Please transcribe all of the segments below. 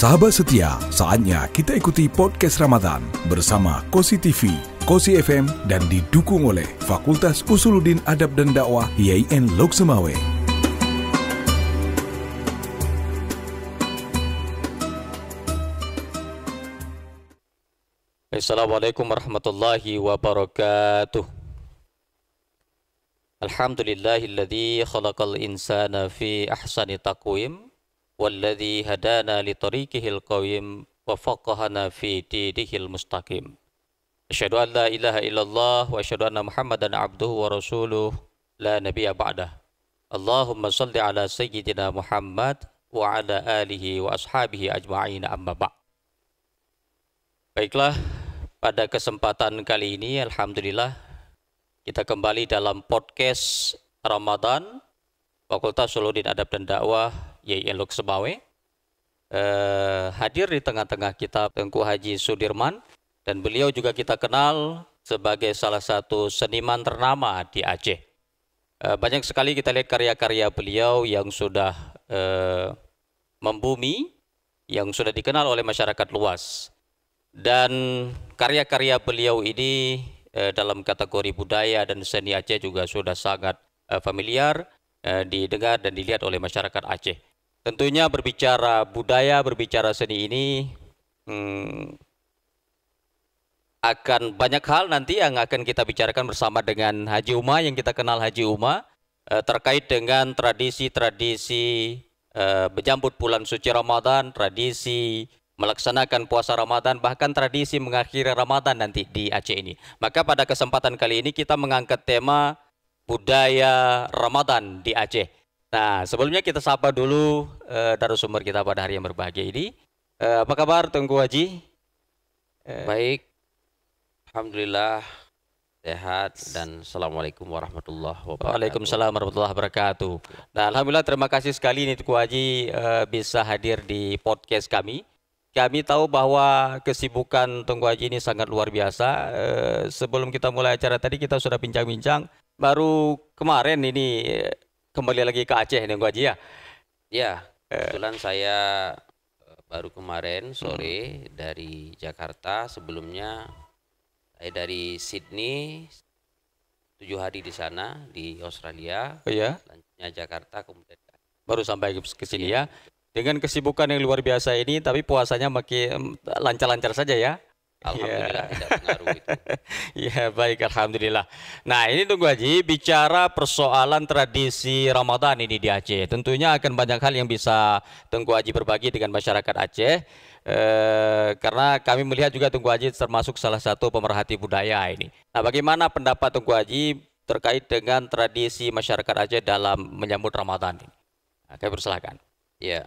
Sahabat setia, saatnya kita ikuti podcast Ramadan bersama Kosi TV, Kosi FM dan didukung oleh Fakultas Usuluddin Adab dan Dakwah IAIN Lok Semawe. Assalamualaikum warahmatullahi wabarakatuh. Alhamdulillahilladzi khalaqal insana fi ahsani taqwim walladzi hadana li tariqihil qawim wa faqahana fi dinihil mustaqim. Asyhadu an la ilaha illallah wa asyhadu anna Muhammadan abduhu wa rasuluh la nabiyya ba'dah. Allahumma shalli ala sayyidina Muhammad wa ala alihi wa ashabihi ajma'in amma ba'. Baiklah, pada kesempatan kali ini alhamdulillah kita kembali dalam podcast Ramadan Fakultas Usuluddin Adab dan Dakwah IAIN Lok Semawe. Hadir di tengah-tengah kita Tengku Haji Sudirman, dan beliau juga kita kenal sebagai salah satu seniman ternama di Aceh. Banyak sekali kita lihat karya-karya beliau yang sudah membumi, yang sudah dikenal oleh masyarakat luas. Dan karya-karya beliau ini dalam kategori budaya dan seni Aceh juga sudah sangat familiar, didengar dan dilihat oleh masyarakat Aceh. Tentunya berbicara budaya, berbicara seni ini akan banyak hal nanti yang akan kita bicarakan bersama dengan Haji Uma, yang kita kenal Haji Uma, terkait dengan tradisi-tradisi menyambut bulan suci Ramadan, tradisi melaksanakan puasa Ramadan, bahkan tradisi mengakhiri Ramadan nanti di Aceh ini. Maka pada kesempatan kali ini kita mengangkat tema budaya Ramadan di Aceh. Nah, sebelumnya kita sapa dulu narasumber kita pada hari yang berbahagia ini. Apa kabar Tengku Haji? Baik, alhamdulillah sehat, dan assalamualaikum warahmatullahi wabarakatuh. Waalaikumsalam warahmatullahi wabarakatuh. Nah, alhamdulillah terima kasih sekali nih Tengku Haji bisa hadir di podcast kami. Kami tahu bahwa kesibukan Tengku Haji ini sangat luar biasa. Sebelum kita mulai acara tadi kita sudah bincang-bincang. Baru kemarin ini kembali lagi ke Aceh, Tengku Haji ya? Ya, kebetulan saya baru kemarin sore dari Jakarta. Sebelumnya saya dari Sydney, 7 hari di sana di Australia. Oh ya? Selanjutnya Jakarta, kemudian baru sampai ke sini ya. Dengan kesibukan yang luar biasa ini, tapi puasanya makin lancar-lancar saja ya. Alhamdulillah tidak pengaruh itu. Ya baik, alhamdulillah. Nah ini Tengku Haji bicara persoalan tradisi Ramadan ini di Aceh. Tentunya akan banyak hal yang bisa Tengku Haji berbagi dengan masyarakat Aceh. Karena kami melihat juga Tengku Haji termasuk salah satu pemerhati budaya ini. Nah bagaimana pendapat Tengku Haji terkait dengan tradisi masyarakat Aceh dalam menyambut Ramadan ini? Nah, kami persilakan. Ya.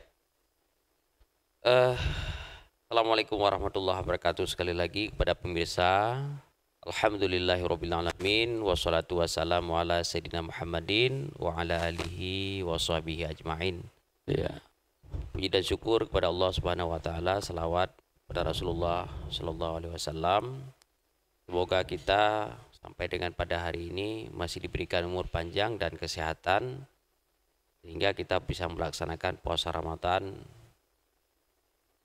Assalamualaikum warahmatullahi wabarakatuh. Sekali lagi kepada pemirsa, alhamdulillahirrabbilalamin, wassalatu wassalamu ala sayyidina Muhammadin wa ala alihi wa sahbihi ajma'in. Ya. Puji dan syukur kepada Allah Subhanahu wa taala, selawat kepada Rasulullah sallallahu alaihi wasallam. Semoga kita sampai dengan pada hari ini masih diberikan umur panjang dan kesehatan sehingga kita bisa melaksanakan puasa Ramadan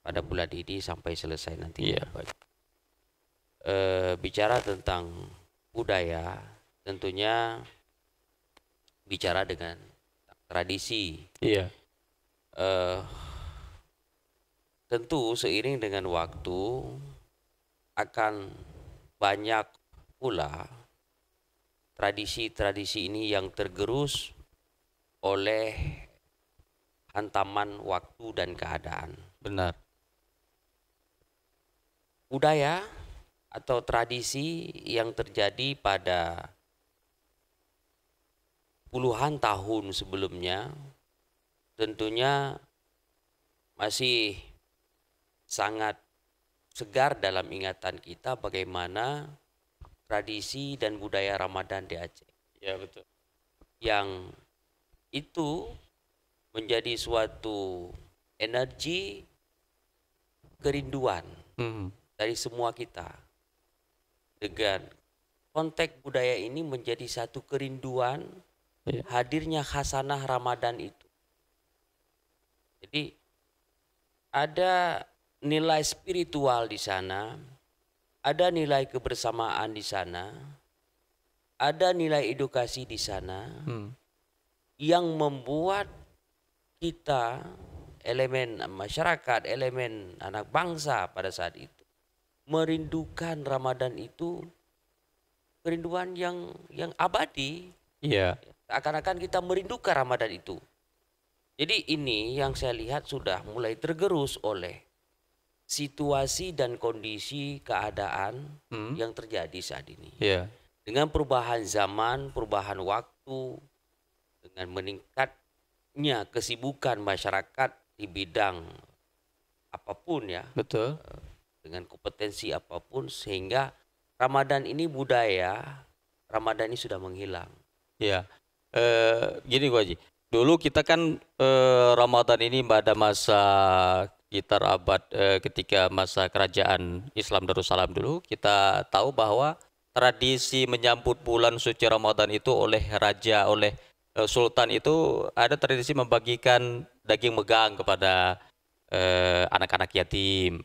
pada bulan ini sampai selesai nanti. Yeah. Bicara tentang budaya, tentunya bicara dengan tradisi. Iya. Tentu seiring dengan waktu akan banyak pula tradisi-tradisi ini yang tergerus oleh hantaman waktu dan keadaan. Benar. Budaya atau tradisi yang terjadi pada puluhan tahun sebelumnya tentunya masih sangat segar dalam ingatan kita bagaimana tradisi dan budaya Ramadan di Aceh. Ya betul. Yang itu menjadi suatu energi kerinduan dari semua kita. Dengan konteks budaya ini menjadi satu kerinduan hadirnya khasanah Ramadan itu. Jadi ada nilai spiritual di sana, ada nilai kebersamaan di sana, ada nilai edukasi di sana yang membuat kita, elemen masyarakat, elemen anak bangsa pada saat itu merindukan Ramadan itu kerinduan yang abadi. Iya. Seakan-akan kita merindukan Ramadan itu. Jadi ini yang saya lihat sudah mulai tergerus oleh situasi dan kondisi keadaan yang terjadi saat ini. Iya. Dengan perubahan zaman, perubahan waktu, dengan meningkatnya kesibukan masyarakat di bidang apapun ya, Betul. dengan kompetensi apapun, sehingga Ramadan ini budaya, Ramadan ini sudah menghilang. Iya. Gini gua Haji. Dulu kita kan Ramadan ini pada masa sekitar abad ketika masa kerajaan Islam Darussalam dulu, kita tahu bahwa tradisi menyambut bulan suci Ramadan itu oleh raja, oleh sultan itu ada tradisi membagikan daging megang kepada anak-anak yatim.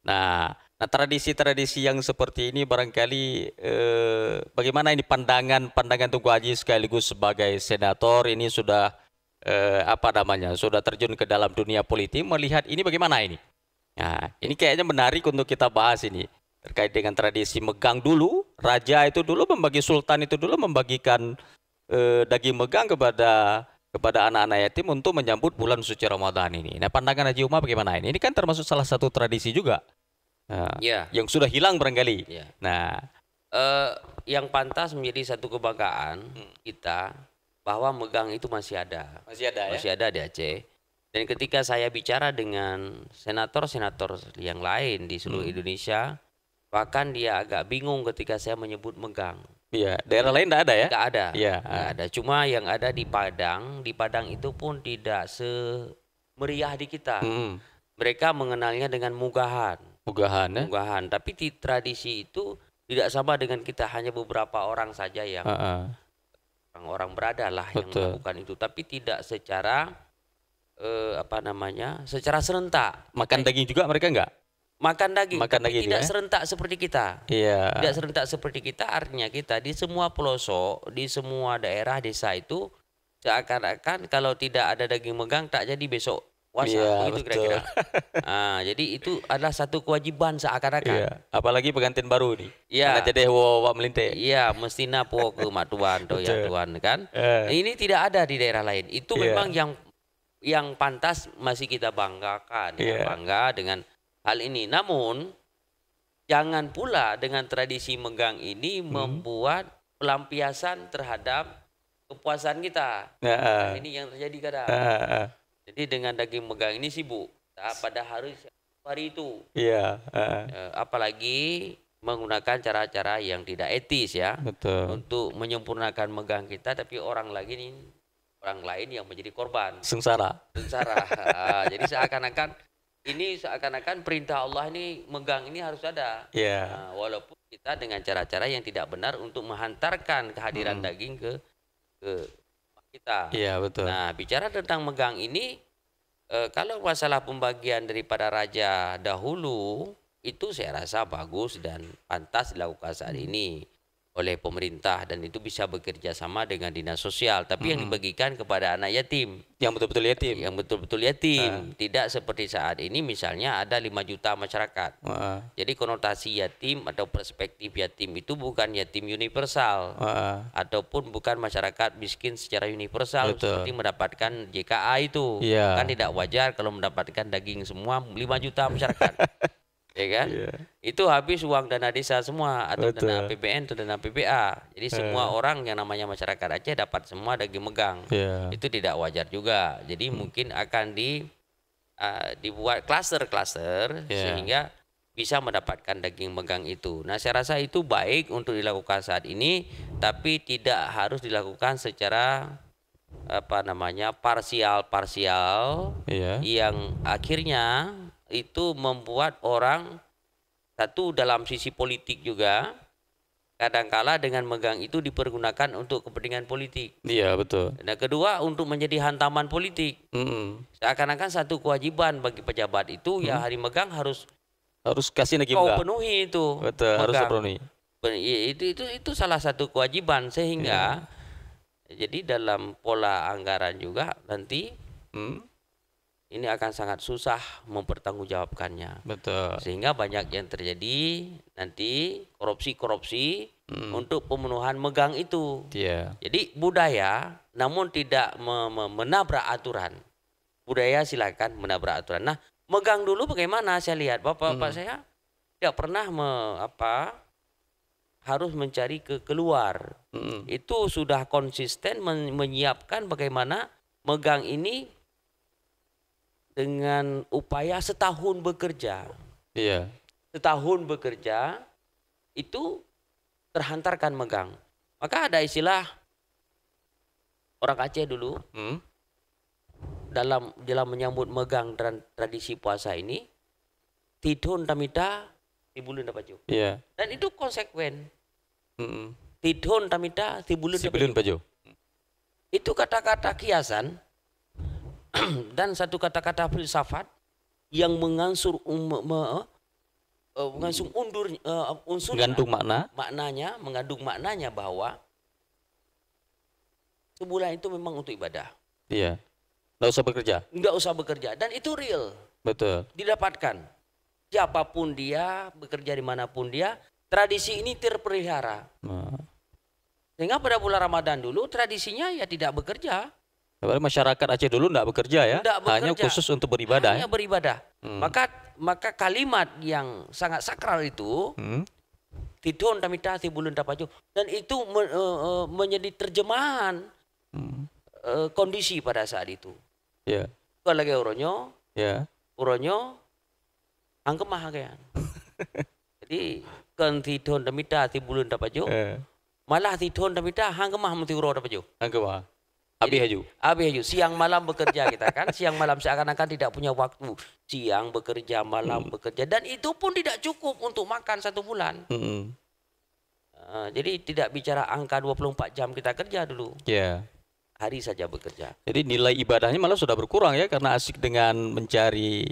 Nah, tradisi-tradisi yang seperti ini barangkali bagaimana ini pandangan Tunggu Haji sekaligus sebagai senator ini sudah sudah terjun ke dalam dunia politik, melihat ini bagaimana ini? Nah, ini kayaknya menarik untuk kita bahas ini terkait dengan tradisi megang dulu, raja itu dulu sultan itu dulu membagikan daging megang kepada anak-anak yatim untuk menyambut bulan suci Ramadan ini. Nah, pandangan Haji Umar bagaimana ini? Ini kan termasuk salah satu tradisi juga yang sudah hilang barangkali. Nah, yang pantas menjadi satu kebanggaan kita bahwa megang itu masih ada. Masih ada di Aceh. Dan ketika saya bicara dengan senator-senator yang lain di seluruh Indonesia, bahkan dia agak bingung ketika saya menyebut megang. Iya, daerah lain tidak ada ya? Tidak ada. Iya. Nggak ada. Cuma yang ada di Padang itu pun tidak semeriah di kita. Mereka mengenalnya dengan mugahan. Mugahan. Tapi di tradisi itu tidak sama dengan kita, hanya beberapa orang saja yang orang-orang berada lah yang melakukan itu, tapi tidak secara secara serentak. Makan daging juga mereka enggak? Makan daging tidak ya? serentak seperti kita. Iya. Tidak serentak seperti kita, artinya kita di semua pelosok, di semua daerah desa itu seakan-akan kalau tidak ada daging megang tak jadi besok puasa, begitu kira-kira. Nah, jadi itu adalah satu kewajiban seakan-akan. Iya. Apalagi pengantin baru nih. Iya. Karena jadi wa melinte. Iya, mestinya po ke mak tuan atau ya tuan kan. Ini tidak ada di daerah lain. Itu memang yang pantas masih kita banggakan, bangga dengan hal ini. Namun jangan pula dengan tradisi megang ini membuat pelampiasan terhadap kepuasan kita. Nah, ini yang terjadi kadang. Jadi dengan daging megang ini sibuk pada hari itu. Iya. Apalagi menggunakan cara-cara yang tidak etis ya. Betul. Untuk menyempurnakan megang kita, tapi orang lain yang menjadi korban. Sengsara. Jadi seakan-akan perintah Allah ini megang ini harus ada. Iya. Walaupun kita dengan cara-cara yang tidak benar untuk menghantarkan kehadiran daging ke kita. Iya, betul. Nah, bicara tentang megang ini, kalau masalah pembagian daripada raja dahulu itu saya rasa bagus dan pantas dilakukan saat ini oleh pemerintah, dan itu bisa bekerja sama dengan dinas sosial, tapi yang dibagikan kepada anak yatim yang betul-betul yatim, tidak seperti saat ini misalnya ada 5 juta masyarakat. Jadi konotasi yatim atau perspektif yatim itu bukan yatim universal ataupun bukan masyarakat miskin secara universal. Betul. Seperti mendapatkan JKA itu. Kan tidak wajar kalau mendapatkan daging semua 5 juta masyarakat. Ya kan? Itu habis uang dana desa semua, atau dana APBN atau dana PBA. Jadi semua orang yang namanya masyarakat Aceh dapat semua daging megang. Itu tidak wajar juga. Jadi mungkin akan dibuat klaster-klaster sehingga bisa mendapatkan daging megang itu. Nah, saya rasa itu baik untuk dilakukan saat ini, tapi tidak harus dilakukan secara parsial yang akhirnya itu membuat orang, satu dalam sisi politik juga kadangkala dengan megang itu dipergunakan untuk kepentingan politik. Iya, betul. Nah, kedua untuk menjadi hantaman politik. Seakan-akan satu kewajiban bagi pejabat itu ya hari megang harus kasih lagi kau penuhi itu. Betul, harus penuhi. Itu salah satu kewajiban sehingga jadi dalam pola anggaran juga nanti ini akan sangat susah mempertanggungjawabkannya. Betul. Sehingga banyak yang terjadi nanti korupsi untuk pemenuhan megang itu. Iya. Jadi budaya namun tidak menabrak aturan. Budaya silakan menabrak aturan. Nah, megang dulu bagaimana saya lihat Bapak saya tidak pernah harus mencari keluar. Itu sudah konsisten menyiapkan bagaimana megang ini dengan upaya setahun bekerja. Iya. Setahun bekerja itu terhantarkan megang. Maka ada istilah orang Aceh dulu dalam menyambut megang dan tradisi puasa ini, tidon tamita tibulun dapaju. Iya. Dan itu konsekuen. Tidon tamita tibulun dapaju. Itu kata-kata kiasan dan satu kata-kata filsafat yang mengansur unsur mengandung maknanya bahwa sebulan itu memang untuk ibadah. Iya. Nggak usah bekerja. Nggak usah bekerja dan itu real. Betul. Didapatkan. Siapapun dia, bekerja dimanapun dia, tradisi ini terpelihara. Sehingga pada bulan Ramadan dulu tradisinya ya tidak bekerja. Masyarakat Aceh dulu tidak bekerja ya, hanya khusus untuk beribadah. Hanya beribadah. Maka kalimat yang sangat sakral itu, tidon tamita tibulun tapaju, dan itu menjadi terjemahan kondisi pada saat itu. Ya. Kalau lagi uronyo, angkemah kayak. Jadi kan tidon tamita tibulun tapaju, malah tidon tamita angkemah mesti uro tapaju. Angkemah. Abi haju. Siang malam bekerja kita kan. Siang malam seakan-akan tidak punya waktu. Siang bekerja, malam bekerja. Dan itu pun tidak cukup untuk makan satu bulan. Jadi tidak bicara angka 24 jam kita kerja dulu. Yeah. Hari saja bekerja. Jadi nilai ibadahnya malah sudah berkurang ya. Karena asik dengan mencari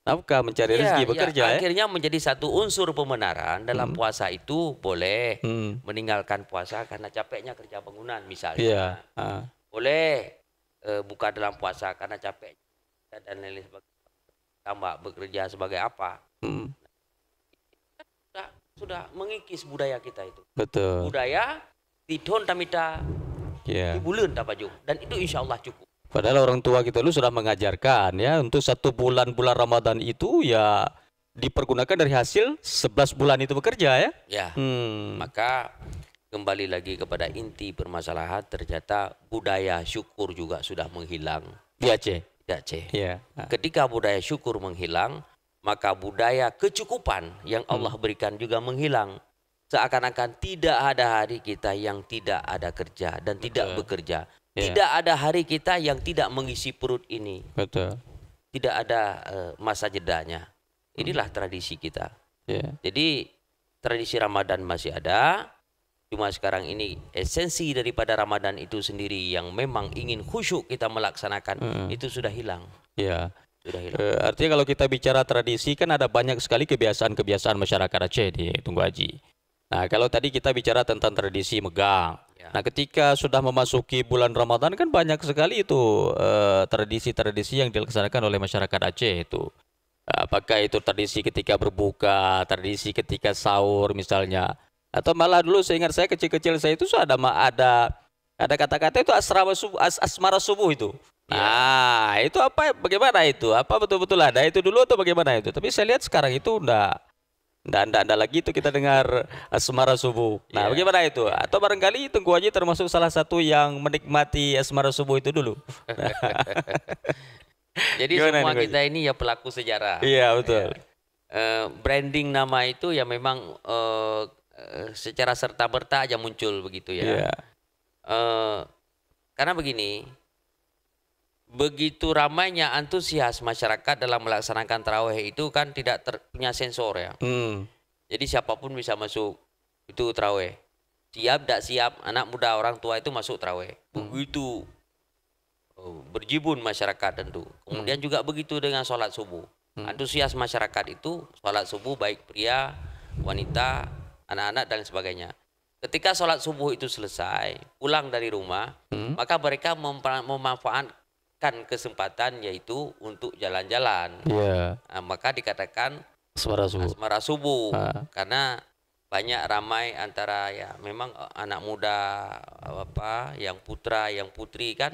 nafkah, mencari rezeki bekerja. Akhirnya menjadi satu unsur pembenaran. Dalam puasa itu boleh meninggalkan puasa karena capeknya kerja bangunan misalnya. Boleh buka dalam puasa karena capek dan lain sebagainya. Tambah bekerja sebagai apa? Sudah mengikis budaya kita itu. Betul. Budaya tidon tamita tibulun tapaju, dan itu insya Allah cukup. Padahal orang tua kita dulu sudah mengajarkan ya untuk 1 bulan Ramadan itu ya dipergunakan dari hasil 11 bulan itu bekerja ya. Ya. Maka kembali lagi kepada inti permasalahan, ternyata budaya syukur juga sudah menghilang di Aceh. Yeah. Ketika budaya syukur menghilang, maka budaya kecukupan yang Allah berikan juga menghilang. Seakan-akan tidak ada hari kita yang tidak ada kerja dan tidak bekerja. Tidak ada hari kita yang tidak mengisi perut ini. Betul. Tidak ada masa jedanya. Inilah tradisi kita. Jadi tradisi Ramadan masih ada. Cuma sekarang ini esensi daripada Ramadan itu sendiri yang memang ingin khusyuk kita melaksanakan itu sudah hilang. Ya. Sudah hilang. Artinya kalau kita bicara tradisi kan ada banyak sekali kebiasaan-kebiasaan masyarakat Aceh di Tunku Haji. Nah kalau tadi kita bicara tentang tradisi megang. Nah ketika sudah memasuki bulan Ramadan kan banyak sekali itu tradisi-tradisi yang dilaksanakan oleh masyarakat Aceh itu. Apakah itu tradisi ketika berbuka, tradisi ketika sahur misalnya. Atau malah dulu saya ingat saya kecil-kecil saya itu ada kata-kata itu asmara subuh itu. Nah, itu apa? Bagaimana itu? Apa betul-betul ada itu dulu atau bagaimana itu? Tapi saya lihat sekarang itu enggak lagi itu kita dengar asmara subuh. Nah, bagaimana itu? Atau barangkali Tunku Haji termasuk salah satu yang menikmati asmara subuh itu dulu. Jadi gimana semua kita ini ya pelaku sejarah. Iya, betul. Branding nama itu ya memang secara serta-merta aja muncul begitu ya. Karena begini, begitu ramainya antusias masyarakat dalam melaksanakan tarawih itu kan tidak punya sensor ya. Jadi siapapun bisa masuk Itu tarawih. Siap tak siap, anak muda orang tua itu masuk tarawih. Begitu berjibun masyarakat tentu. Kemudian juga begitu dengan sholat subuh. Antusias masyarakat itu sholat subuh baik pria, wanita, anak-anak dan sebagainya. Ketika sholat subuh itu selesai, pulang dari rumah, maka mereka memanfaatkan kesempatan yaitu untuk jalan-jalan. Nah, maka dikatakan asmara subuh karena banyak ramai antara ya memang anak muda yang putra yang putri kan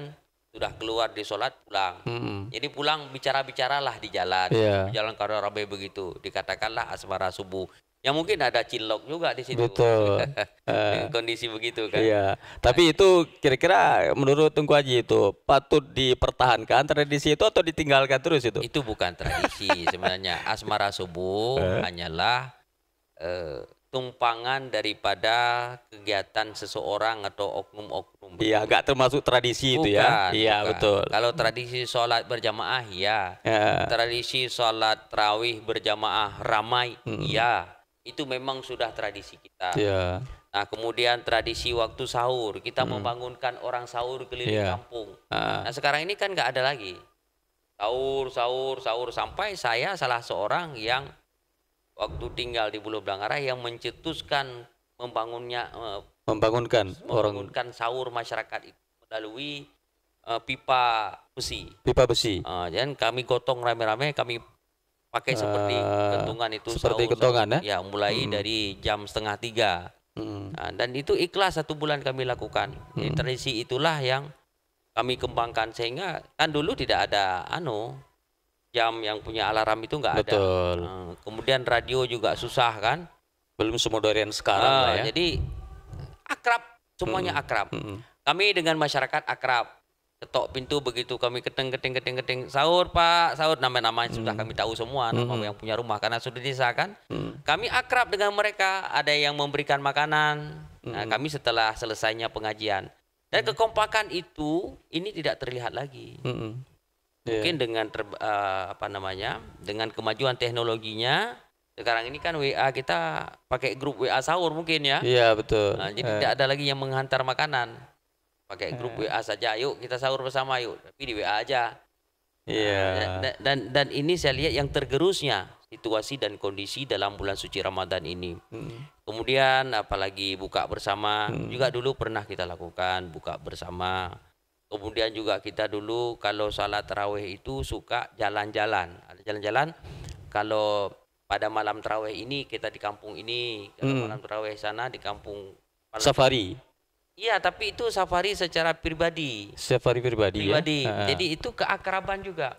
sudah keluar di sholat pulang. Jadi pulang bicara-bicaralah di jalan. Jalan kalau ramai begitu dikatakanlah asmara subuh. Ya mungkin ada cilok juga di situ. Betul. Kondisi begitu kan. Iya. Tapi itu kira-kira menurut Tengku Haji itu patut dipertahankan tradisi itu atau ditinggalkan terus itu? Itu bukan tradisi sebenarnya. Asmara subuh hanyalah tumpangan daripada kegiatan seseorang atau oknum-oknum. Iya, nggak termasuk tradisi itu ya. Iya, betul. Kalau tradisi sholat berjamaah ya. Tradisi sholat tarawih berjamaah ramai ya. Itu memang sudah tradisi kita. Nah, kemudian tradisi waktu sahur, kita membangunkan orang sahur keliling kampung. Nah, sekarang ini kan nggak ada lagi. Sahur sampai saya salah seorang yang waktu tinggal di Pulau Blangara yang mencetuskan membangunkan sahur masyarakat itu melalui pipa besi. Dan kami gotong rame-rame, kami pakai seperti kentungan itu. Seperti kentungan ya. Mulai dari jam 2:30. Nah, dan itu ikhlas 1 bulan kami lakukan. Jadi tradisi itulah yang kami kembangkan sehingga kan dulu tidak ada jam yang punya alarm itu nggak ada. Kemudian radio juga susah kan. Belum semodern sekarang ya. Jadi akrab, semuanya akrab. Kami dengan masyarakat akrab. Ketok pintu begitu kami keteng, sahur Pak, sahur, nama-namanya sudah kami tahu semua, nama yang punya rumah karena sudah desa kan. Kami akrab dengan mereka, ada yang memberikan makanan. Nah, kami setelah selesainya pengajian. Dan kekompakan itu ini tidak terlihat lagi. Mungkin dengan dengan kemajuan teknologinya sekarang ini kan WA kita pakai grup WA sahur mungkin ya. Iya, betul. Nah, jadi tidak ada lagi yang menghantar makanan. Pakai grup WA saja, yuk kita sahur bersama yuk, tapi di WA aja. Dan ini saya lihat yang tergerusnya situasi dan kondisi dalam bulan suci Ramadan ini. Kemudian apalagi buka bersama, juga dulu pernah kita lakukan buka bersama. Kemudian juga kita dulu kalau salat tarawih itu suka jalan-jalan. Ada jalan-jalan kalau pada malam tarawih ini kita di kampung ini, kalau malam tarawih sana di kampung safari. Iya, tapi itu safari secara pribadi. Safari pribadi. Ya? Jadi itu keakraban juga.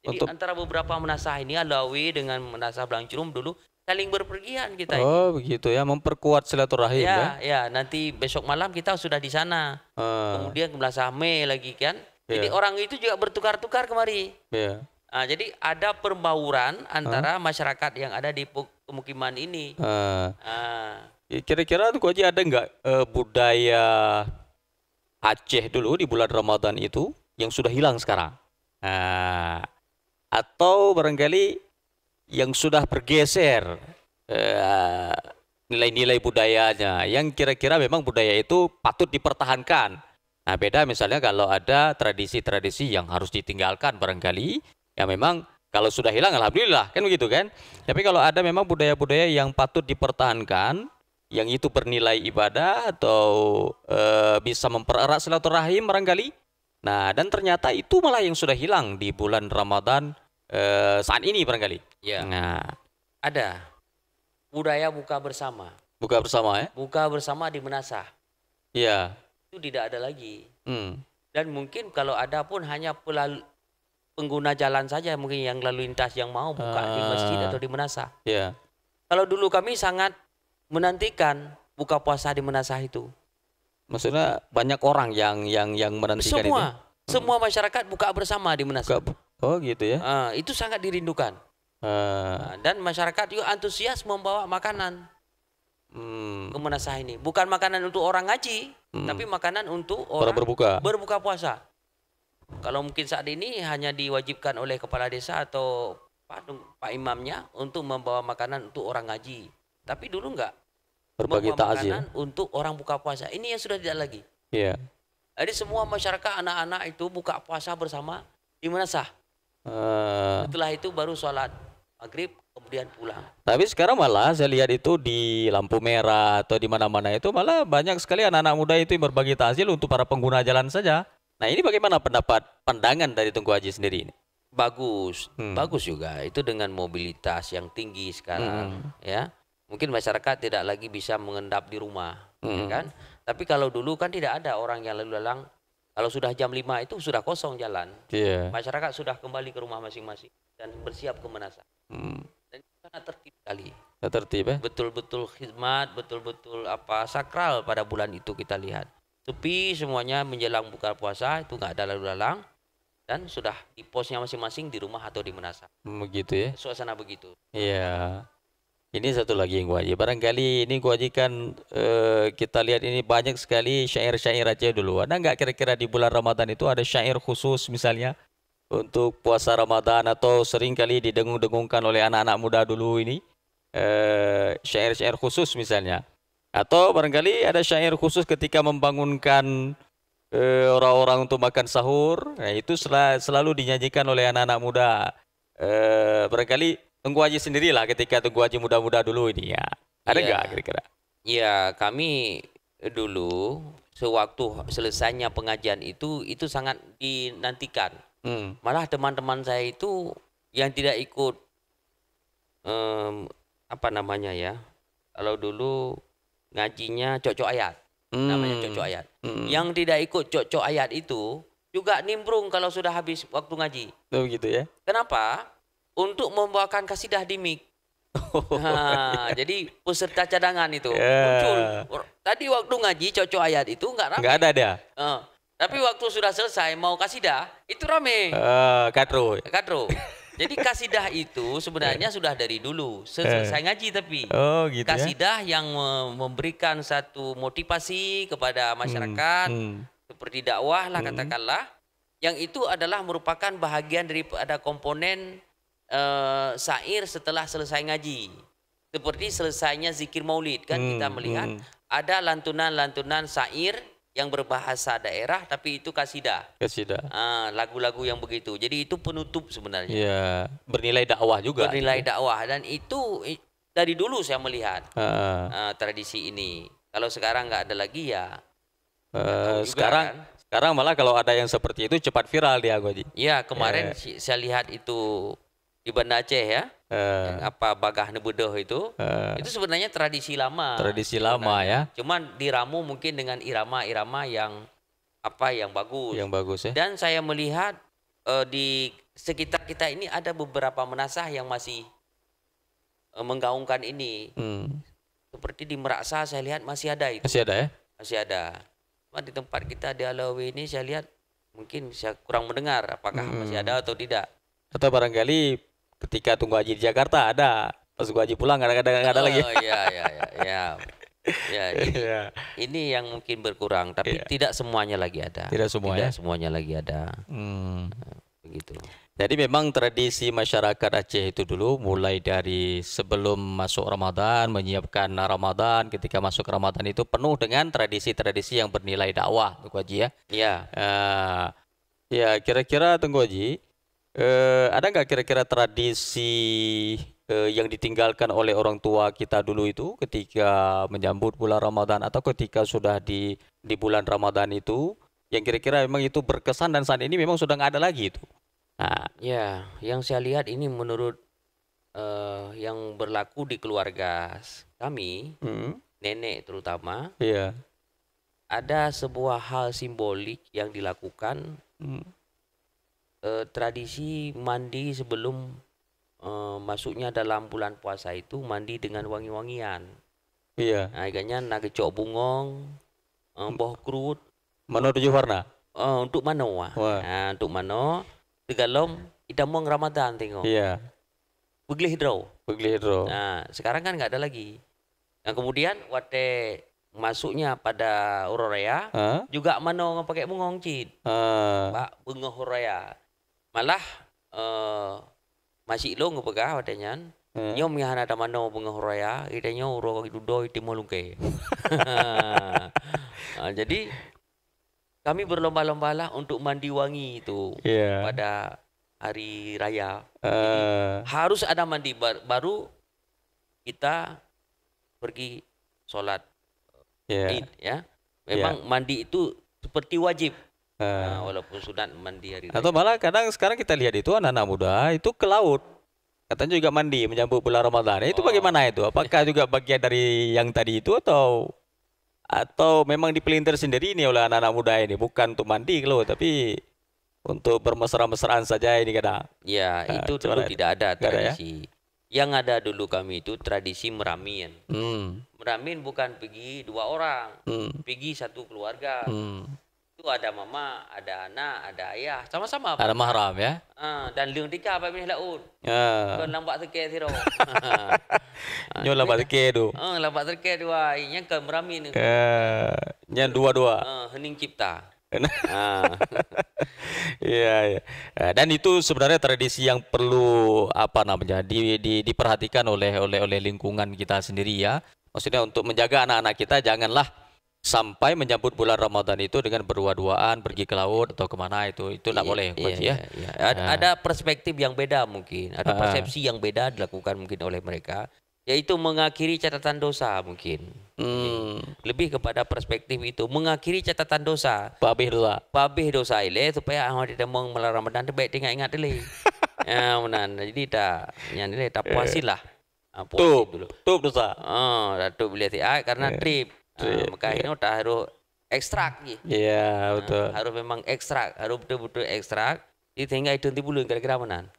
Jadi antara beberapa menasah ini Alawi dengan menasah Blangcurum dulu saling berpergian kita. Begitu ya, memperkuat silaturahim ya. Ya, nanti besok malam kita sudah di sana. Kemudian ke menasah Mei lagi kan. Jadi orang itu juga bertukar-tukar kemari. Nah, jadi ada perbauran antara masyarakat yang ada di pemukiman ini. Kira-kira Tengku Haji ada nggak budaya Aceh dulu di bulan Ramadan itu yang sudah hilang sekarang? Atau barangkali yang sudah bergeser nilai-nilai budayanya yang kira-kira memang budaya itu patut dipertahankan. Nah, beda misalnya kalau ada tradisi-tradisi yang harus ditinggalkan barangkali, ya memang kalau sudah hilang alhamdulillah kan begitu kan. Tapi kalau ada memang budaya-budaya yang patut dipertahankan, yang itu bernilai ibadah atau bisa mempererat silaturahim barangkali. Nah, dan ternyata itu malah yang sudah hilang di bulan Ramadan saat ini barangkali. Ya. Nah, ada budaya buka bersama. Buka bersama ya? Buka bersama di menasah. Iya. Itu tidak ada lagi. Dan mungkin kalau ada pun hanya pengguna jalan saja mungkin yang lalu lintas yang mau buka di masjid atau di menasah. Iya. Kalau dulu kami sangat menantikan buka puasa di menasah itu. Maksudnya banyak orang yang menantikan itu. Semua masyarakat buka bersama di menasah. Oh gitu ya. Itu sangat dirindukan. Dan masyarakat juga antusias membawa makanan ke menasah ini. Bukan makanan untuk orang ngaji, tapi makanan untuk orang berbuka puasa. Kalau mungkin saat ini hanya diwajibkan oleh kepala desa atau Pak Imamnya untuk membawa makanan untuk orang ngaji. Tapi dulu enggak. Berbagi membawa takjil. makanan untuk orang buka puasa. Ini yang sudah tidak lagi. Iya. Jadi semua masyarakat anak-anak itu buka puasa bersama di Manasah. Setelah itu baru sholat maghrib kemudian pulang. Tapi sekarang malah saya lihat itu di lampu merah atau di mana-mana itu malah banyak sekali anak-anak muda itu yang berbagi takjil untuk para pengguna jalan saja. Nah ini bagaimana pandangan dari Tengku Haji sendiri ini? Bagus, bagus juga. Itu dengan mobilitas yang tinggi sekarang, ya. Mungkin masyarakat tidak lagi bisa mengendap di rumah, ya kan? Tapi kalau dulu kan tidak ada orang yang lalu lalang. Kalau sudah jam 5 itu sudah kosong jalan. Iya. Masyarakat sudah kembali ke rumah masing-masing dan bersiap ke Manasah. Dan itu sangat tertib sekali. Tertib ya? Betul-betul khidmat, betul-betul sakral pada bulan itu kita lihat. Sepi semuanya menjelang buka puasa, itu nggak ada lalu lalang. Dan sudah di posnya masing-masing di rumah atau di Manasah. Begitu ya? Suasana begitu. Iya. Ini satu lagi yang gua Haji. Barangkali ini gua Haji kan kita lihat ini banyak sekali syair-syair Aceh dulu. Ada nggak kira-kira di bulan Ramadan itu ada syair khusus misalnya untuk puasa Ramadan atau sering kali didengung-dengungkan oleh anak-anak muda dulu ini syair-syair khusus misalnya. Atau barangkali ada syair khusus ketika membangunkan orang-orang untuk makan sahur. Nah, itu selalu dinyanyikan oleh anak-anak muda. Barangkali Tengku Haji sendirilah ketika Tengku Haji muda-muda dulu ini ya. Ada nggak kira-kira? Ya, kami dulu sewaktu selesainya pengajian itu sangat dinantikan. Malah teman-teman saya itu yang tidak ikut apa namanya ya? Kalau dulu ngajinya cocok ayat. Namanya cocok ayat. Yang tidak ikut cocok ayat itu juga nimbrung kalau sudah habis waktu ngaji. Oh gitu ya. Kenapa? Untuk membawakan kasidah di mik. Jadi peserta cadangan itu muncul. Tadi waktu ngaji cocok ayat itu enggak ramai. Enggak ada dia. Tapi waktu sudah selesai mau kasidah itu rame. Kadro. Jadi kasidah itu sebenarnya sudah dari dulu selesai ngaji tapi gitu kasidah yang memberikan satu motivasi kepada masyarakat seperti dakwah lah katakanlah, yang itu adalah merupakan bahagian daripada komponen syair setelah selesai ngaji. Seperti selesainya zikir maulid kan kita melihat ada lantunan-lantunan syair yang berbahasa daerah tapi itu kasidah. Lagu-lagu yang begitu. Jadi itu penutup sebenarnya. Iya, bernilai dakwah juga. Bernilai dakwah dan itu dari dulu saya melihat tradisi ini. Kalau sekarang nggak ada lagi ya. Sekarang malah kalau ada yang seperti itu cepat viral dia Haji. Iya, kemarin saya lihat itu di Banda Aceh ya. Yang Bagah Nebedoh itu sebenarnya tradisi lama. Tradisi lama ya. Cuman diramu mungkin dengan irama-irama yang bagus. Yang bagus ya. Dan saya melihat di sekitar kita ini ada beberapa menasah yang masih menggaungkan ini. Seperti di Meraksa saya lihat masih ada itu. Masih ada ya? Masih ada. Cuma di tempat kita di Alawi ini saya lihat mungkin saya kurang mendengar apakah masih ada atau tidak. Atau barangkali ketika Tengku Haji di Jakarta ada, pas Tengku Haji pulang nggak ada lagi. Ini yang mungkin berkurang, tapi tidak semuanya lagi ada. Tidak semuanya lagi ada. Begitu. Jadi memang tradisi masyarakat Aceh itu dulu mulai dari sebelum masuk Ramadan, menyiapkan Ramadan, ketika masuk Ramadan itu penuh dengan tradisi-tradisi yang bernilai dakwah, Tengku Haji ya. Iya. Ya kira-kira Tengku Haji, ada nggak kira-kira tradisi yang ditinggalkan oleh orang tua kita dulu itu ketika menyambut bulan Ramadan atau ketika sudah di bulan Ramadan itu yang kira-kira memang itu berkesan dan saat ini memang sudah nggak ada lagi itu? Nah. Ya, yang saya lihat ini menurut yang berlaku di keluarga kami, nenek terutama, ada sebuah hal simbolik yang dilakukan. Tradisi mandi sebelum masuknya dalam bulan puasa itu mandi dengan wangi-wangian. Iya. Agaknya nagecok bungong, boh kerut. Mano 7 warna? Untuk mano. Untuk mano. Tegalom idamong Ramadan tengok. Iya. Beglih hidro. Nah, sekarang kan nggak ada lagi. Nah kemudian waktu masuknya pada Uroraya juga mano pakai bungong cid. Pak bunga Uroraya. Malah masih lo ngepegah wadanya Nyom yang ada mano bunga horaya, idenya uro idudo itimolungke. Jadi kami berlomba-lombalah untuk mandi wangi itu pada hari raya. Jadi, harus ada mandi baru kita pergi sholat Id ya. Memang mandi itu seperti wajib. Walaupun sunat mandi hari raya. Atau malah kadang sekarang kita lihat itu anak-anak muda itu ke laut. Katanya juga mandi menyambut bulan Ramadan. Itu bagaimana itu? Apakah juga bagian dari yang tadi itu atau memang dipelintir sendiri ini oleh anak-anak muda ini, bukan untuk mandi loh, tapi untuk bermesra-mesraan saja ini kadang. Ya, itu dulu tidak ada tradisi. Yang ada dulu kami itu tradisi meramin. Meramin bukan pergi 2 orang, pergi satu keluarga. Itu ada mama, ada anak, ada ayah, sama-sama. Ada mahram ya. Dan liung tika apa pilih laut. Kan lambat terkait siro. Nyo lambat terkait tu. Lambat terkait dua. Ini kan meramin. Yang dua-dua. Hening cipta. Iya. Dan itu sebenarnya tradisi yang perlu diperhatikan oleh lingkungan kita sendiri ya. Maksudnya untuk menjaga anak-anak kita janganlah sampai menyambut bulan Ramadan itu dengan berdua-duaan pergi ke laut atau kemana itu tidak boleh. Ada perspektif yang beda mungkin, ada persepsi yang beda dilakukan mungkin oleh mereka, yaitu mengakhiri catatan dosa mungkin. Lebih kepada perspektif itu mengakhiri catatan dosa. Pabih dosa ile supaya orang tidak mau melarang Ramadan baik ingat dulu. Jadi tak puasilah. Tup dosa. Tup lihat karena trip. Maka ini udah harus ekstrak. Iya betul. Harus memang ekstrak, harus betul-betul ekstrak. Tinggal itu dulu kira-kira mana?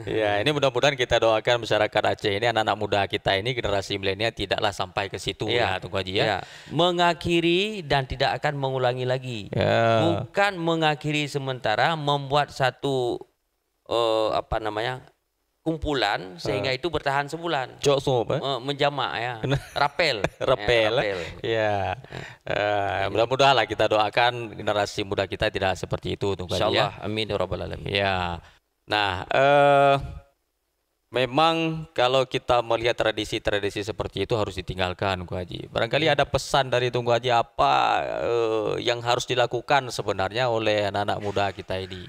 Ya, ini mudah-mudahan kita doakan masyarakat Aceh ini, anak-anak muda kita ini, generasi milenial tidaklah sampai ke situ ya, Tunggu Haji ya. Mengakhiri dan tidak akan mengulangi lagi. Bukan mengakhiri sementara, membuat satu kumpulan sehingga itu bertahan sebulan. Menjamak ya. Rapel. Ya. Mudah-mudahan lah kita doakan generasi muda kita tidak seperti itu, Tunggu Haji ya. Insyaallah, amin ya rabbal alamin. Ya. Nah, memang kalau kita melihat tradisi-tradisi seperti itu harus ditinggalkan, Tunggu Haji. Barangkali ada pesan dari Tunggu Haji apa yang harus dilakukan sebenarnya oleh anak-anak muda kita ini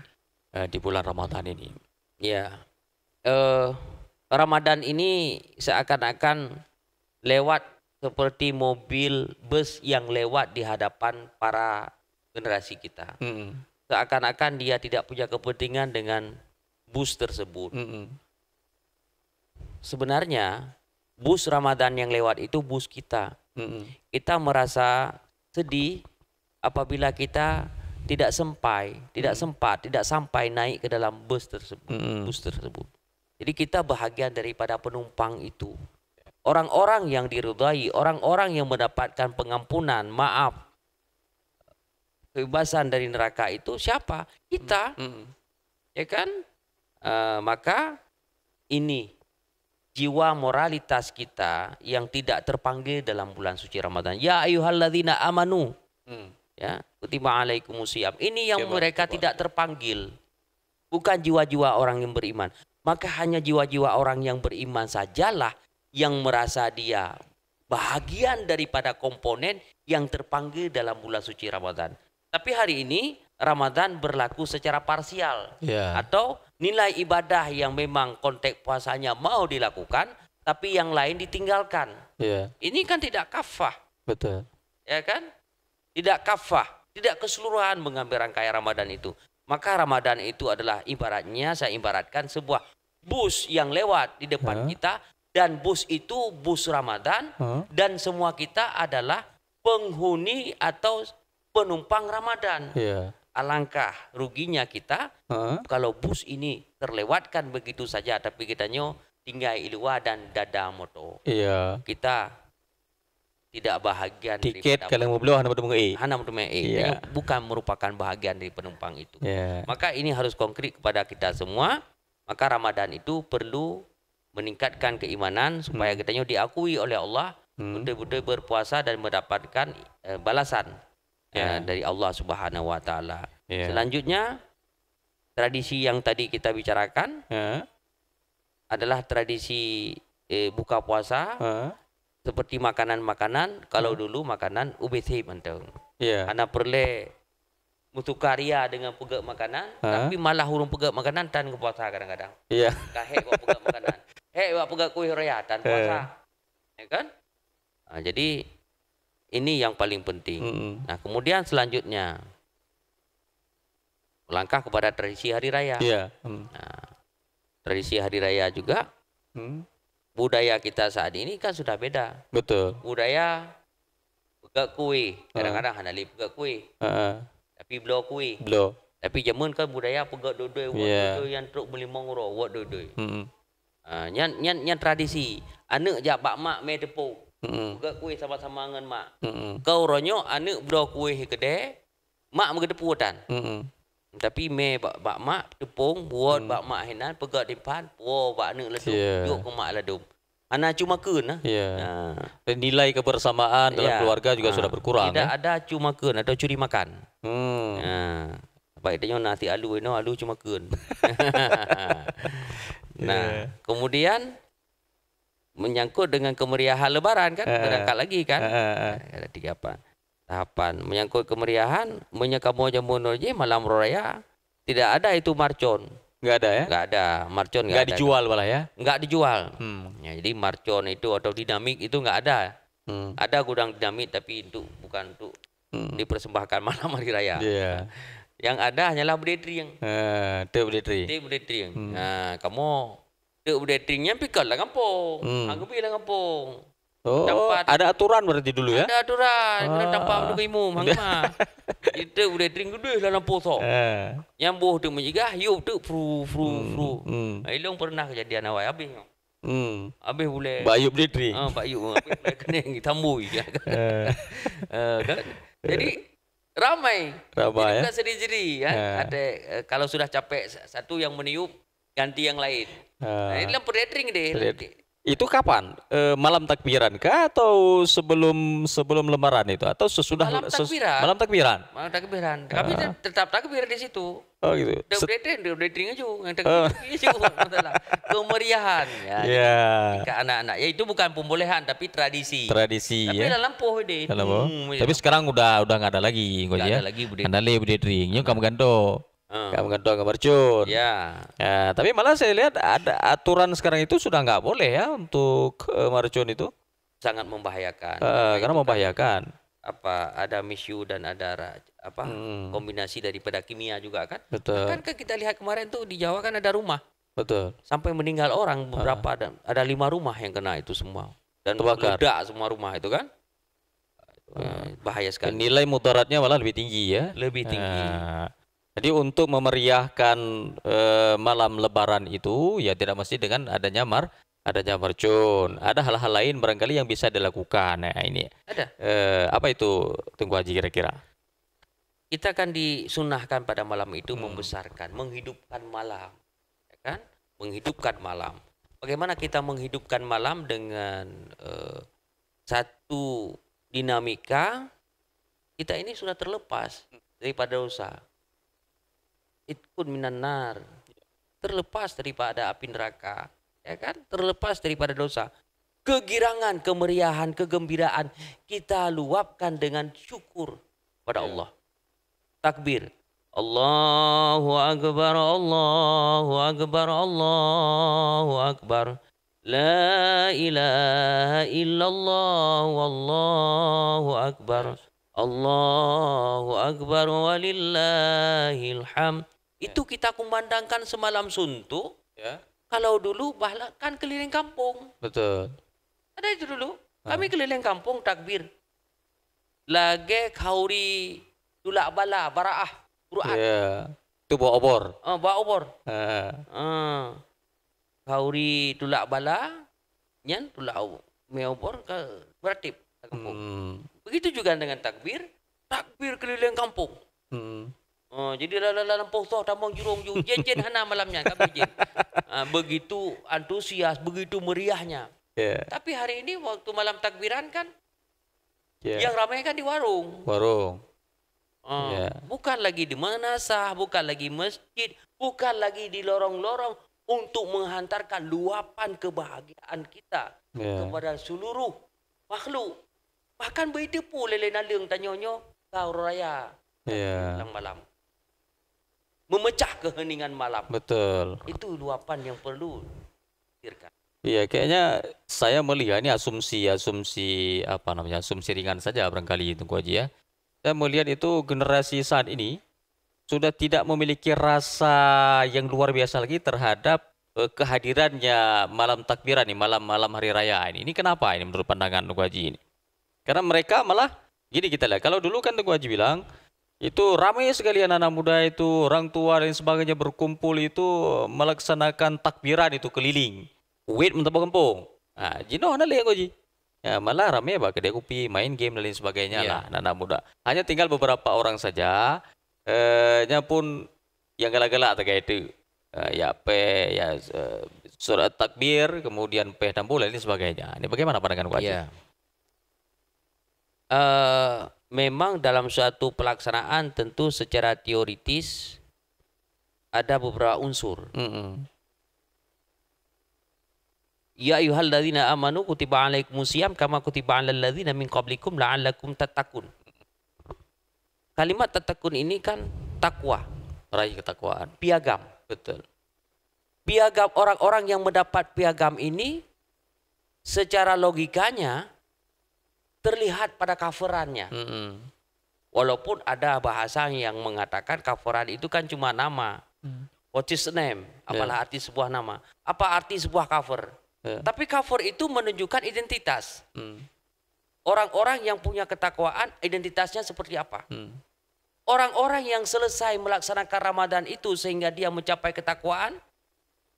di bulan Ramadan ini. Ya. Ramadan ini seakan-akan lewat seperti mobil bus yang lewat di hadapan para generasi kita. Seakan-akan dia tidak punya kepentingan dengan bus tersebut. Sebenarnya bus Ramadan yang lewat itu bus kita. Kita merasa sedih apabila kita tidak sampai naik ke dalam bus tersebut. Jadi kita bahagian daripada penumpang itu. Orang-orang yang diridai, orang-orang yang mendapatkan pengampunan, maaf, kebebasan dari neraka itu siapa? Kita. Ya kan? Maka ini jiwa moralitas kita yang tidak terpanggil dalam bulan suci Ramadan. Ya ayyuhalladzina amanu. Ya, kutiba alaikumusiyam. Ini yang mereka tidak terpanggil. Bukan jiwa-jiwa orang yang beriman. Maka hanya jiwa-jiwa orang yang beriman sajalah yang merasa dia bahagian daripada komponen yang terpanggil dalam bulan suci Ramadan. Tapi hari ini Ramadan berlaku secara parsial. Atau nilai ibadah yang memang konteks puasanya mau dilakukan, tapi yang lain ditinggalkan. Ini kan tidak kafah. Betul. Ya kan? Tidak kafah, tidak keseluruhan mengambil rangkaian Ramadan itu. Maka Ramadan itu adalah ibaratnya, saya ibaratkan sebuah bus yang lewat di depan kita, dan bus itu bus Ramadan, dan semua kita adalah penghuni atau penumpang Ramadan. Alangkah ruginya kita kalau bus ini terlewatkan begitu saja, tapi kita tinggal ilwa dan dada moto. Kita tidak bahagian tiket kalau mau beli hana bukan merupakan bahagian dari penumpang itu. Maka ini harus konkret kepada kita semua. Maka Ramadan itu perlu meningkatkan keimanan supaya kita diakui oleh Allah betul-betul berpuasa dan mendapatkan balasan dari Allah Subhanahu wa taala. Selanjutnya tradisi yang tadi kita bicarakan adalah tradisi buka puasa seperti makanan-makanan. Kalau dulu makanan ubethim anteng. Ana perle mutukaria dengan pegak makanan, tapi malah urung pegak makanan tan ke puasa kadang-kadang. Kahek buat pegak makanan. Hek buat pegak kuih raya tan puasa. Ya kan? Jadi ini yang paling penting. Nah, kemudian selanjutnya melangkah kepada tradisi hari raya. Nah, tradisi hari raya juga budaya kita saat ini kan sudah beda. Betul. Budaya pegak kuih, kadang-kadang hanali pegak kuih. Tapi blow kuih. Tapi zaman kan budaya pegak dodoi, dodoi yang truk melimong ro, wak dodoi. Nyan tradisi. Anak jak bak mak me tepung. Pegak kuih sama-sama dengan mak. Kau ronyo anak blow kuih kedai, mak me tepung tan. Tapi me bak mak tepung buat bak mak henan pegak depan, bak anak ledum, yuk ke mak ledum. Anak cuma kun Nilai kebersamaan dalam keluarga juga sudah berkurang. Tidak ada cuma kun atau curi makan. Baik dia nasi alu alu cuma kun. Nah, kemudian menyangkut dengan kemeriahan lebaran kan, berangkat lagi kan. Ada 3 tahapan. Menyangkut kemeriahan, menyekamu jamun je malam raya, tidak ada itu marcon. Enggak ada ya? Enggak ada, marcon enggak dijual malah ya? Enggak dijual. Ya, jadi marcon itu atau dinamik itu enggak ada. Ada gudang dinamik tapi itu bukan untuk dipersembahkan malam hari raya. Yang ada hanyalah bedetring. Bedetring. Nah, kamu bedetringnya pikir lah kampung. Aku pilih kampung. Ada aturan berarti dulu ya? Ada aturan. Kena tampak untuk imum. Hangma. Itu bedetring gede dalam poso. Yang boh tu menjigah, yuk tu fru. Ilong pernah kejadian awal habis. Habis boleh. Bayup bedetring. Bayup. Habis boleh kena tambui. Jadi ramai ya? Sendiri-sendiri ya. Ada kalau sudah capek satu yang meniup ganti yang lain. Ini dalam bedetring deh. Itu kapan? Malam takbiran kah atau sebelum lebaran itu atau sesudah malam takbiran? Malam takbiran. Malam takbiran. Tapi tetap takbir di situ. Oh gitu. Bedetring aja yang takbir. Kemeriahan ya. Ke anak-anak. Ya itu bukan pembolehan tapi tradisi. Tradisi tapi ya. dalam poh deh. Tapi sekarang udah enggak ada lagi enggak ada lagi bedetring. Andale bedetring. Nyok kamu ganto. Kamu gantung gambar cun. Tapi malah saya lihat ada aturan sekarang itu sudah nggak boleh ya untuk marcon itu. Sangat membahayakan. Karena membahayakan. Ada misyu dan ada kombinasi daripada kimia juga kan. Betul. Kan kita lihat kemarin tuh di Jawa kan ada rumah. Betul. Sampai meninggal orang beberapa ada 5 rumah yang kena itu semua. Dan meledak semua rumah itu kan. Bahaya sekali. Nilai mudaratnya malah lebih tinggi ya. Lebih tinggi. Jadi untuk memeriahkan malam lebaran itu ya tidak mesti dengan adanya marcon. Ada hal-hal lain barangkali yang bisa dilakukan. Nah, ini ada. Apa itu Tengku Haji kira-kira? Kita kan disunahkan pada malam itu membesarkan, menghidupkan malam. Ya kan? Menghidupkan malam. Bagaimana kita menghidupkan malam dengan satu dinamika kita ini sudah terlepas daripada dosa. Itkun minan nar, terlepas daripada api neraka, ya kan? Terlepas daripada dosa. Kegirangan, kemeriahan, kegembiraan kita luapkan dengan syukur pada Allah. Takbir. Allahu akbar, Allahu akbar, Allahu akbar. La ilaha illallah, wallahu akbar. Allahu akbar walillahil hamd. Itu kita kumandangkan semalam suntuk. Kalau dulu kan keliling kampung. Betul. Ada itu dulu. Kami keliling kampung takbir. Lage kauri tulak bala baraah Quran. Itu bawa obor. Bawa obor. Kauri tulak bala nyan tulak me obor ke beratip kampung. Begitu juga dengan takbir keliling kampung. Jadi dalam poso tambang jurung jen hana malamnya kami jen. Begitu antusias, begitu meriahnya. Tapi hari ini waktu malam takbiran kan yang ramai kan di warung. Bukan lagi di manasah, bukan lagi masjid, bukan lagi di lorong-lorong, untuk menghantarkan luapan kebahagiaan kita kepada seluruh makhluk. Bahkan begitu pun lele nalung tanyonyo kau raya malam. Memecah keheningan malam. Betul. Itu luapan yang perlu dipikirkan. Iya, kayaknya saya melihat ini asumsi ringan saja barangkali itu Haji ya. Saya melihat itu generasi saat ini sudah tidak memiliki rasa yang luar biasa lagi terhadap kehadirannya malam takbiran nih, malam hari raya ini. Ini kenapa ini menurut pandangan Tengku Haji ini? Karena mereka malah gini kita lihat. Kalau dulu kan Tengku Haji bilang itu ramai sekali anak-anak muda itu, orang tua dan sebagainya berkumpul itu melaksanakan takbiran itu keliling. Wait mentapa kampung. Nah, jino ada lihat Haji. Ya, malah ramai kedai kopi, main game dan lain sebagainya lah anak-anak muda. Hanya tinggal beberapa orang saja. Nya pun yang galak-galak terkait itu. Surat takbir, kemudian tampul dan lain sebagainya. Ini bagaimana pandangan Haji? Iya. Memang dalam suatu pelaksanaan tentu secara teoritis ada beberapa unsur. Ya ayyuhalladzina amanu kutiba alaikumusiyam kama kutiba alal ladzina min qablikum la'allakum tattaqun. Kalimat tattaqun ini kan takwa, Raih ketakwaan. piagam. Betul. Piagam orang-orang yang mendapat piagam ini secara logikanya terlihat pada coverannya. Walaupun ada bahasa yang mengatakan coveran itu kan cuma nama. What is the name? Apalah arti sebuah nama? Apa arti sebuah cover? Tapi cover itu menunjukkan identitas. Orang-orang yang punya ketakwaan, identitasnya seperti apa? Orang-orang yang selesai melaksanakan Ramadan itu sehingga dia mencapai ketakwaan,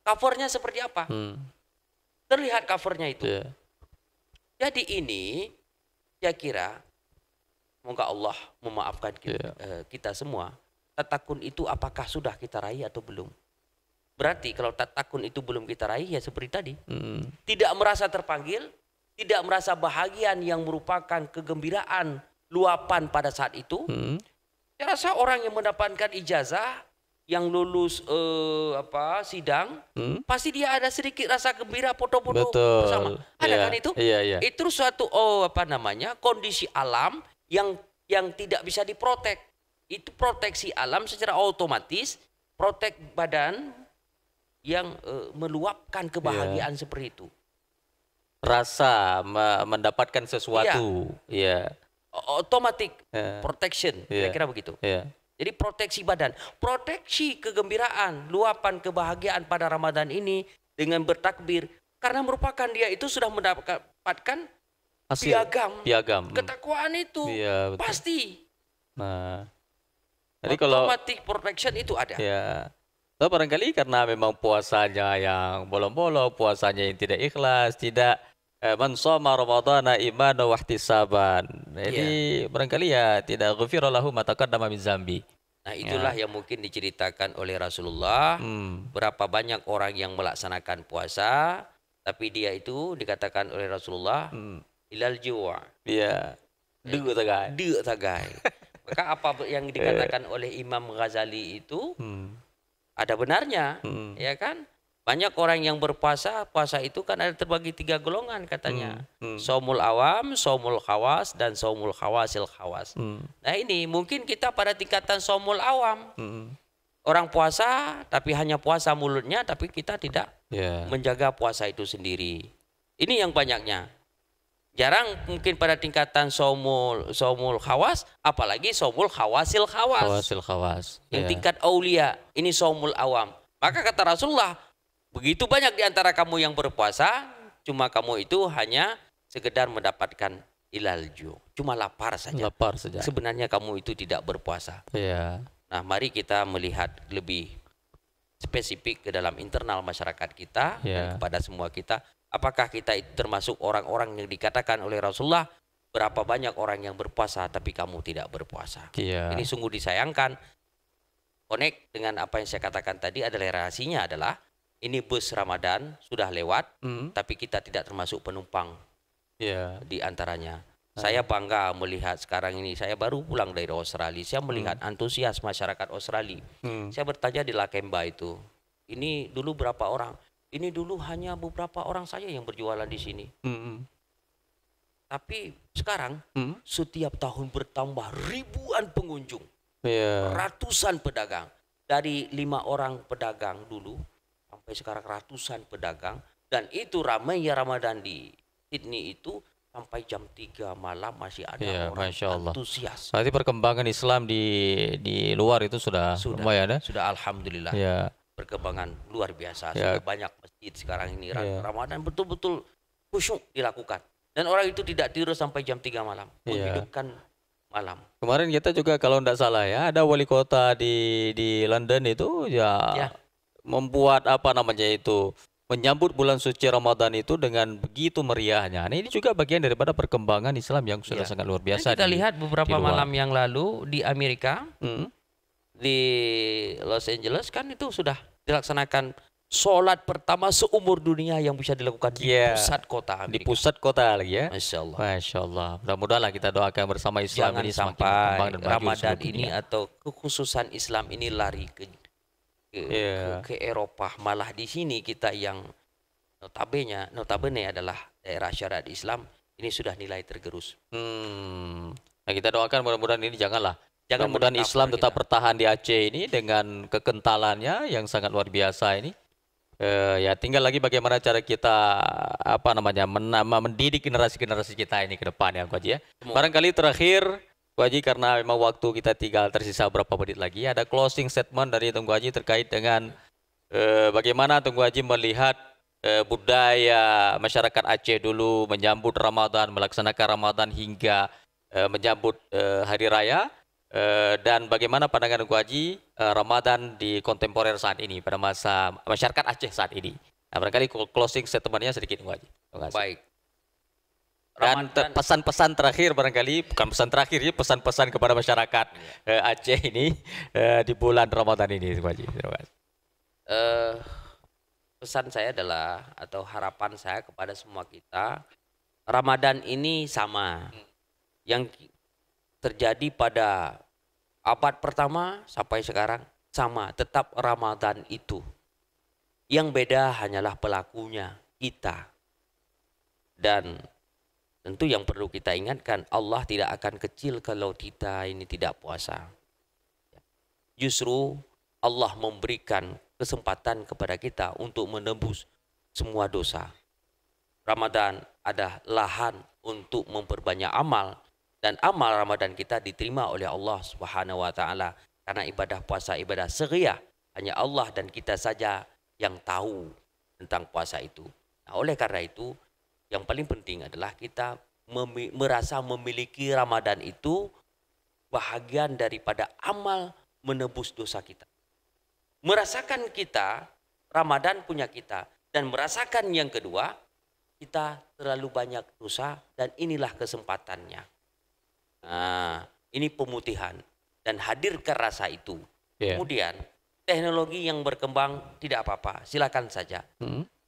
covernya seperti apa? Terlihat covernya itu. Jadi ini, saya kira, semoga Allah memaafkan kita semua. Tatakun itu apakah sudah kita raih atau belum? Berarti kalau tatakun itu belum kita raih ya seperti tadi. Tidak merasa terpanggil, tidak merasa bahagian yang merupakan kegembiraan, luapan pada saat itu. Saya rasa orang yang mendapatkan ijazah, yang lulus sidang, pasti dia ada sedikit rasa gembira foto-foto bersama. Ada kan itu? Itu suatu kondisi alam yang tidak bisa diprotek. Itu proteksi alam secara otomatis, protek badan yang meluapkan kebahagiaan seperti itu. Rasa mendapatkan sesuatu. Automatic protection, kira-kira begitu. Jadi proteksi badan, proteksi kegembiraan, luapan kebahagiaan pada Ramadan ini dengan bertakbir. Karena merupakan dia itu sudah mendapatkan piagam. Ketakwaan itu pasti. Nah, jadi kalau automatic protection itu ada. So, barangkali karena memang puasanya yang bolong-bolong, puasanya yang tidak ikhlas, tidak man shoma ramadhana imanan wa ihtisaban. Jadi barangkali ya tidak ghufira lahu ma taqaddama min zambi. Nah, itulah yang mungkin diceritakan oleh Rasulullah. Berapa banyak orang yang melaksanakan puasa, tapi dia itu dikatakan oleh Rasulullah ilal juwa. Duk tagai. Maka apa yang dikatakan oleh Imam Ghazali itu ada benarnya, ya kan? Banyak orang yang berpuasa, puasa itu kan ada terbagi 3 golongan katanya. Saumul awam, saumul khawas, dan saumul khawasil khawas. Nah ini mungkin kita pada tingkatan saumul awam. Orang puasa tapi hanya puasa mulutnya, tapi kita tidak menjaga puasa itu sendiri. Ini yang banyaknya. Jarang mungkin pada tingkatan saumul khawas, apalagi saumul khawasil khawas. Yang tingkat aulia, ini saumul awam. Maka kata Rasulullah, begitu banyak di antara kamu yang berpuasa, cuma kamu itu hanya sekedar mendapatkan ilalju, cuma lapar saja. Sebenarnya kamu itu tidak berpuasa. Nah, mari kita melihat lebih spesifik ke dalam internal masyarakat kita dan kepada semua kita. Apakah kita itu termasuk orang-orang yang dikatakan oleh Rasulullah, berapa banyak orang yang berpuasa tapi kamu tidak berpuasa. Ini sungguh disayangkan. Connect dengan apa yang saya katakan tadi adalah relasinya adalah ini bus Ramadan sudah lewat, tapi kita tidak termasuk penumpang di antaranya. Saya bangga melihat sekarang ini, saya baru pulang dari Australia, saya melihat antusias masyarakat Australia. Saya bertanya di Lakemba itu, ini dulu berapa orang, ini dulu hanya beberapa orang saja yang berjualan di sini. Tapi sekarang setiap tahun bertambah ribuan pengunjung, ratusan pedagang. Dari 5 orang pedagang dulu sampai sekarang ratusan pedagang. Dan itu ramai ya Ramadan di Sydney itu sampai jam 3 malam masih ada orang antusias. Berarti perkembangan Islam di luar itu sudah lumayan ya? Sudah alhamdulillah. Ya. Perkembangan luar biasa. Sudah banyak masjid sekarang ini Ramadan betul-betul khusyuk dilakukan. Dan orang itu tidak tidur sampai jam 3 malam. Menghidupkan malam. Kemarin kita juga kalau tidak salah ya, ada wali kota di London itu membuat apa namanya itu, menyambut bulan suci Ramadan itu dengan begitu meriahnya. Nah, ini juga bagian daripada perkembangan Islam yang sudah sangat luar biasa. Dan kita lihat beberapa malam yang lalu di Amerika, di Los Angeles kan itu sudah dilaksanakan sholat pertama seumur dunia yang bisa dilakukan di pusat kota Amerika. Di pusat kota lagi ya. Masya Allah. Masya Allah. Mudah-mudahan kita doakan bersama Islam ini semakin berkembang dan Ramadan ini atau kekhususan Islam ini lari ke Eropa, malah di sini kita yang notabene adalah daerah syariat Islam ini sudah nilai tergerus. Nah, kita doakan mudah-mudahan ini mudah-mudahan Islam tetap bertahan di Aceh ini dengan kekentalannya yang sangat luar biasa ini. Ya tinggal lagi bagaimana cara kita mendidik generasi-generasi kita ini ke depan ya Ko Haji ya. Barangkali terakhir Ko Haji, karena memang waktu kita tinggal tersisa beberapa menit lagi, ada closing statement dari Tengku Haji terkait dengan bagaimana Tengku Haji melihat budaya masyarakat Aceh dulu menyambut Ramadan, melaksanakan Ramadan hingga menyambut hari raya, dan bagaimana pandangan Tengku Haji Ramadan di kontemporer saat ini pada masa masyarakat Aceh saat ini. Nah, barangkali closing statementnya sedikit Tengku Haji. Baik. Dan pesan-pesan terakhir barangkali, bukan pesan terakhir ya, pesan-pesan kepada masyarakat Aceh ini di bulan Ramadan ini, Tengku Haji. Terima kasih. Pesan saya adalah, atau harapan saya kepada semua kita, Ramadan ini sama. Yang terjadi pada abad pertama sampai sekarang sama, tetap Ramadan itu. Yang beda hanyalah pelakunya, kita. Dan tentu yang perlu kita ingatkan, Allah tidak akan kecil kalau kita ini tidak puasa. Justru Allah memberikan kesempatan kepada kita untuk menebus semua dosa. Ramadan ada lahan untuk memperbanyak amal, dan amal Ramadan kita diterima oleh Allah Subhanahu wa taala, karena ibadah puasa ibadah syariah, hanya Allah dan kita saja yang tahu tentang puasa itu. Nah, oleh karena itu yang paling penting adalah kita merasa memiliki Ramadan itu bahagian daripada amal menebus dosa kita. Merasakan kita, Ramadan punya kita. Dan merasakan yang kedua, kita terlalu banyak dosa dan inilah kesempatannya. Nah, ini pemutihan. Dan hadirkan rasa itu. Kemudian, teknologi yang berkembang tidak apa-apa, silakan saja.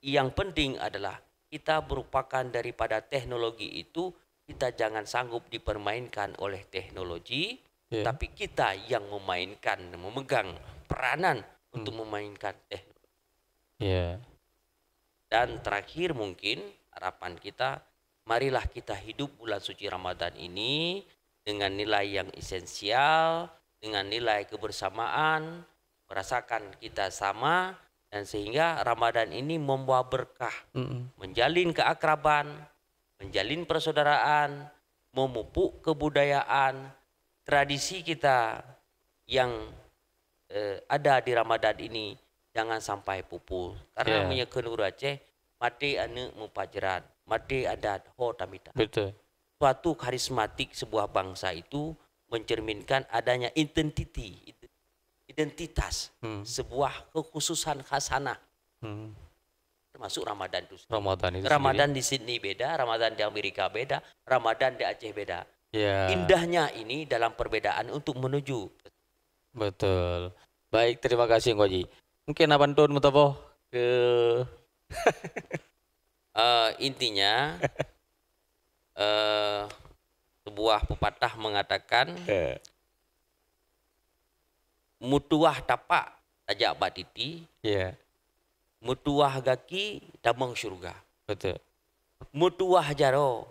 Yang penting adalah kita merupakan daripada teknologi itu, kita jangan sanggup dipermainkan oleh teknologi, tapi kita yang memainkan, memegang peranan untuk memainkan teknologi. Dan terakhir mungkin harapan kita, marilah kita hidup bulan suci Ramadan ini dengan nilai yang esensial, dengan nilai kebersamaan, merasakan kita sama, dan sehingga Ramadan ini membawa berkah, menjalin keakraban, menjalin persaudaraan, memupuk kebudayaan, tradisi kita yang ada di Ramadan ini jangan sampai pupus. Karena menyekun Aceh, mati ane mupajaran, mati adat ho tamita. Betul. Suatu karismatik sebuah bangsa itu mencerminkan adanya identitas, sebuah kekhususan khasanah. Termasuk Ramadan itu. Ramadan di Sydney beda, Ramadan di Amerika beda, Ramadan di Aceh beda. Indahnya ini dalam perbedaan untuk menuju. Betul. Baik, terima kasih Tengku Haji. Mungkin abantun mutaboh ke intinya sebuah pepatah mengatakan mutuah tapak tajak batiti, mutuah gaki damang syurga. Betul. Mutuah jaro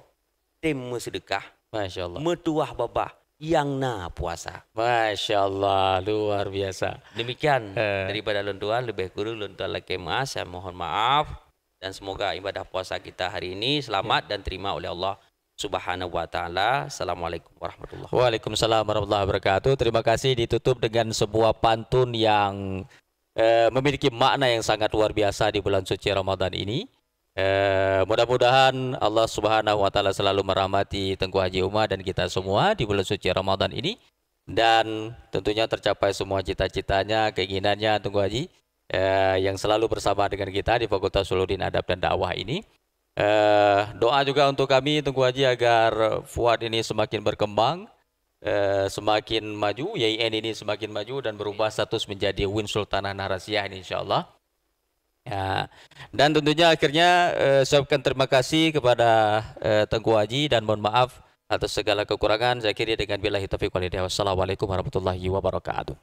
tim sedekah. Masya Allah. Mutuah babah yang na puasa. Masya Allah, luar biasa. Demikian daripada luntuan lebih kurang luntuan lagi mas. Saya mohon maaf dan semoga ibadah puasa kita hari ini selamat dan terima oleh Allah Subhanahu wa taala. Assalamualaikum warahmatullahi wabarakatuh. Waalaikumsalam warahmatullahi wabarakatuh. Terima kasih, ditutup dengan sebuah pantun yang memiliki makna yang sangat luar biasa di bulan suci Ramadan ini. Mudah-mudahan Allah Subhanahu wa taala selalu merahmati Tengku Haji Umar dan kita semua di bulan suci Ramadan ini, dan tentunya tercapai semua cita-citanya, keinginannya Tengku Haji yang selalu bersama dengan kita di Fakultas Usuluddin Adab dan Dakwah ini. Doa juga untuk kami Tengku Haji agar Fuad ini semakin berkembang, semakin maju, YIN ini semakin maju dan berubah status menjadi Win Sultanah Narasiyah ini insyaallah. Ya, dan tentunya akhirnya saya ucapkan terima kasih kepada Tengku Haji dan mohon maaf atas segala kekurangan. Saya akhiri dengan billahi taufiq wal hidayah. Wassalamualaikum warahmatullahi wabarakatuh.